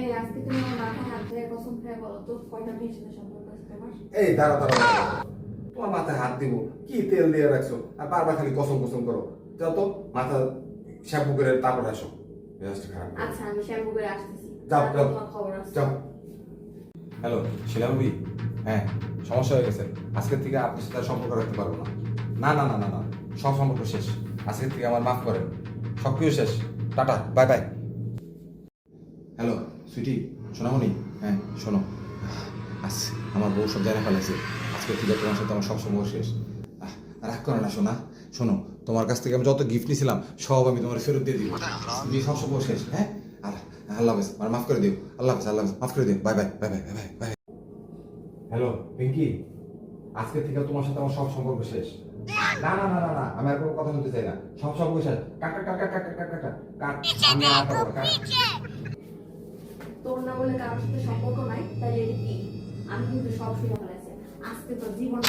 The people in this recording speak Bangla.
এই আজকে তুমি আমার মাথায় হাত দিয়ে কসম খেয়ে বলো তো কয়টা মেয়ের সাথে সম্পর্ক আছে তোমার? এই দাঁড়া দাঁড়া দাঁড়া। তোমার মাথায় হাত দিব, কি তেল দিয়ে রাখছো আর বারবার খালি কসম কসম করো। যাও তো মাথা শ্যাম্পু করে তারপর আসো। মেজাজটা খারাপ করে। আচ্ছা আমি শ্যাম্পু করে আসতেছি। যাও, যাও। তোমার খবর আছে। যাও। হ্যালো শিলামবি, হ্যাঁ সমস্যা হয়ে গেছে। আজকের থেকে আপনার সাথে আর সম্পর্ক রাখতে পারবো না। না না না না না, সব সম্পর্ক শেষ। আজকের থেকে আমার মাফ করেন, সব কিছু শেষ। Tata, bye bye. Hello sweetie, সোনামণি, হ্যাঁ শোনো, আজ আমার বউ সব জানা ফেলেছে। আজকের থেকে তোমার সাথে আমার সব সম্পর্ক শেষ। রাগ করে না শোনা। শোনো, তোমার কাছ থেকে আমি যত গিফট নিয়েছিলাম সব আমি তোমার ফেরত দিয়ে দিব। তুমি সব সম্পর্ক শেষ। হ্যাঁ, আল্লাহ হাফেজ, আমার মাফ করে দিও। আল্লাহ হাফেজ, আল্লাহ হাফেজ, মাফ করে দিও। Bye bye bye bye bye bye. Hello Pinky, আজকের থেকে তোমার সাথে আমার সব সম্পর্ক শেষ। না না না না না, আমি আর কোনো কথা বলতে চাই না। সব সম্পর্ক শেষ। কাট কাট কাট কাট কাট কাট কাট কাট। আমি আর কাটবো না, কাট। তোর না বলে কারোর সাথে সম্পর্ক নাই তাই এটা কি? আমি কিন্তু সব শুনে ফেলেছি। আজকে তো জীবন